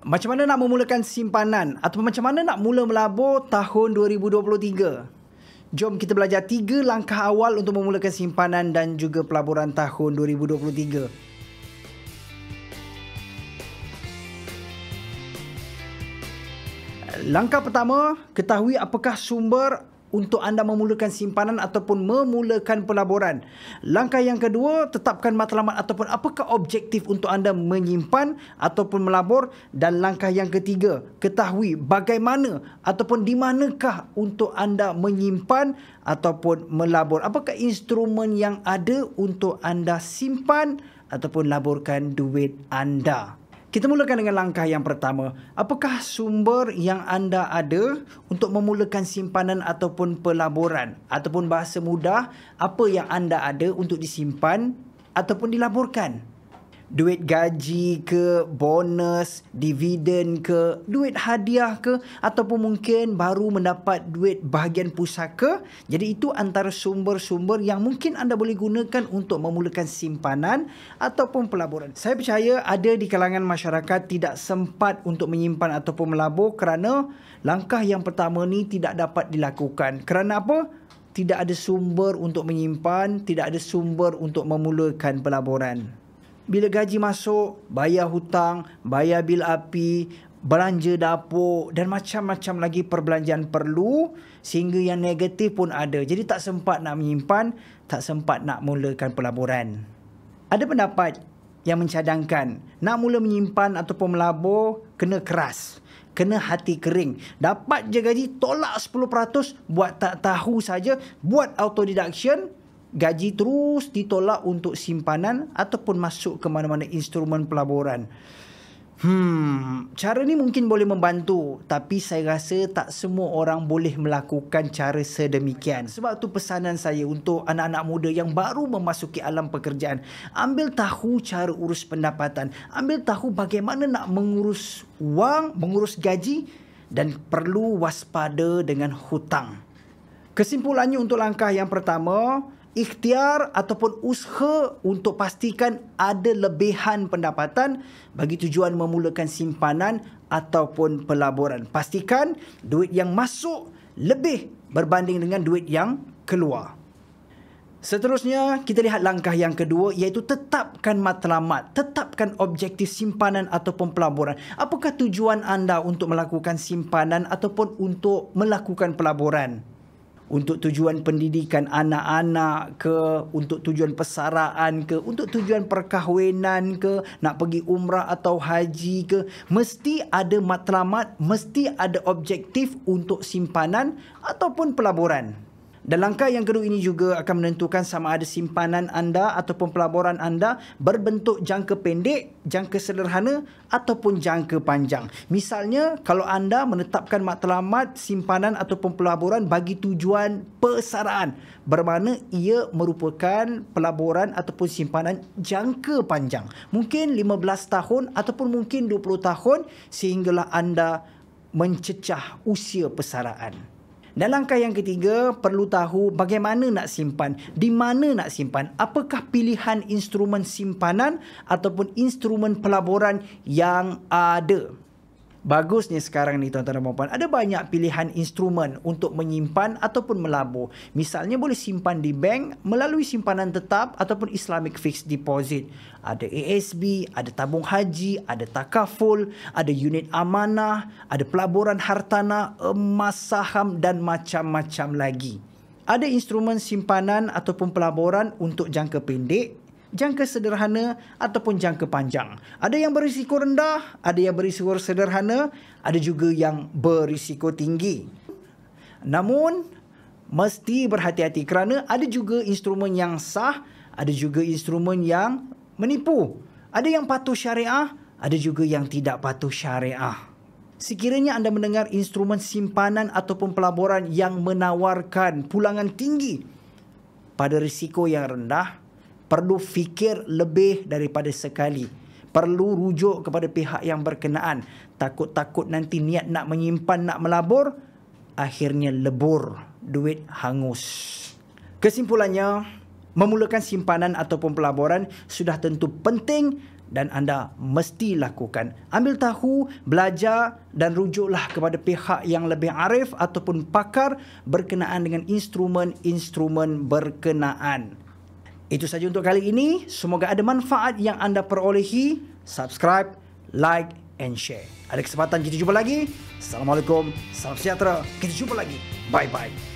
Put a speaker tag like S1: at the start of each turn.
S1: Macam mana nak memulakan simpanan atau macam mana nak mula melabur tahun 2023? Jom kita belajar 3 langkah awal untuk memulakan simpanan dan juga pelaburan tahun 2023. Langkah pertama, ketahui apakah sumber untuk anda memulakan simpanan ataupun memulakan pelaburan. Langkah yang kedua, tetapkan matlamat ataupun apakah objektif untuk anda menyimpan ataupun melabur. Dan langkah yang ketiga, ketahui bagaimana ataupun di manakah untuk anda menyimpan ataupun melabur. Apakah instrumen yang ada untuk anda simpan ataupun laburkan duit anda. Kita mulakan dengan langkah yang pertama. Apakah sumber yang anda ada untuk memulakan simpanan ataupun pelaburan? Ataupun bahasa mudah, apa yang anda ada untuk disimpan ataupun dilaburkan? Duit gaji ke, bonus, dividen ke, duit hadiah ke, ataupun mungkin baru mendapat duit bahagian pusaka. Jadi itu antara sumber-sumber yang mungkin anda boleh gunakan untuk memulakan simpanan ataupun pelaburan. Saya percaya ada di kalangan masyarakat tidak sempat untuk menyimpan ataupun melabur kerana langkah yang pertama ni tidak dapat dilakukan. Kerana apa? Tidak ada sumber untuk menyimpan, tidak ada sumber untuk memulakan pelaburan. Bila gaji masuk, bayar hutang, bayar bil api, belanja dapur dan macam-macam lagi perbelanjaan perlu sehingga yang negatif pun ada. Jadi tak sempat nak menyimpan, tak sempat nak mulakan pelaburan. Ada pendapat yang mencadangkan nak mula menyimpan ataupun melabur kena keras. Kena hati kering. Dapat je gaji, tolak 10%, buat tak tahu saja, buat auto deduction. Gaji terus ditolak untuk simpanan ataupun masuk ke mana-mana instrumen pelaburan. Cara ni mungkin boleh membantu, tapi saya rasa tak semua orang boleh melakukan cara sedemikian. Sebab tu pesanan saya untuk anak-anak muda yang baru memasuki alam pekerjaan, ambil tahu cara urus pendapatan, ambil tahu bagaimana nak mengurus wang, mengurus gaji dan perlu waspada dengan hutang. Kesimpulannya untuk langkah yang pertama, ikhtiar ataupun usaha untuk pastikan ada lebihan pendapatan bagi tujuan memulakan simpanan ataupun pelaburan. Pastikan duit yang masuk lebih berbanding dengan duit yang keluar. Seterusnya, kita lihat langkah yang kedua iaitu tetapkan matlamat, tetapkan objektif simpanan ataupun pelaburan. Apakah tujuan anda untuk melakukan simpanan ataupun untuk melakukan pelaburan? Untuk tujuan pendidikan anak-anak ke, untuk tujuan persaraan ke, untuk tujuan perkahwinan ke, nak pergi umrah atau haji ke, mesti ada matlamat, mesti ada objektif untuk simpanan ataupun pelaburan. Dan langkah yang kedua ini juga akan menentukan sama ada simpanan anda ataupun pelaburan anda berbentuk jangka pendek, jangka sederhana ataupun jangka panjang. Misalnya, kalau anda menetapkan matlamat simpanan ataupun pelaburan bagi tujuan persaraan, bermakna ia merupakan pelaburan ataupun simpanan jangka panjang. Mungkin 15 tahun ataupun mungkin 20 tahun sehinggalah anda mencecah usia persaraan. Dan langkah yang ketiga, perlu tahu bagaimana nak simpan, di mana nak simpan, apakah pilihan instrumen simpanan ataupun instrumen pelaburan yang ada. Bagusnya sekarang ni tuan-tuan dan puan-puan, ada banyak pilihan instrumen untuk menyimpan ataupun melabur. Misalnya boleh simpan di bank melalui simpanan tetap ataupun Islamic Fixed Deposit. Ada ASB, ada tabung haji, ada takaful, ada unit amanah, ada pelaburan hartanah, emas, saham dan macam-macam lagi. Ada instrumen simpanan ataupun pelaburan untuk jangka pendek, jangka sederhana ataupun jangka panjang. Ada yang berisiko rendah, ada yang berisiko sederhana, ada juga yang berisiko tinggi. Namun, mesti berhati-hati kerana ada juga instrumen yang sah, ada juga instrumen yang menipu. Ada yang patuh syariah, ada juga yang tidak patuh syariah. Sekiranya anda mendengar instrumen simpanan ataupun pelaburan yang menawarkan pulangan tinggi pada risiko yang rendah, perlu fikir lebih daripada sekali. Perlu rujuk kepada pihak yang berkenaan. Takut-takut nanti niat nak menyimpan, nak melabur, akhirnya lebur, duit hangus. Kesimpulannya, memulakan simpanan ataupun pelaburan sudah tentu penting dan anda mesti lakukan. Ambil tahu, belajar dan rujuklah kepada pihak yang lebih arif ataupun pakar berkenaan dengan instrumen-instrumen berkenaan. Itu saja untuk kali ini. Semoga ada manfaat yang anda perolehi. Subscribe, like and share. Ada kesempatan kita jumpa lagi. Assalamualaikum, salam sejahtera. Kita jumpa lagi. Bye-bye.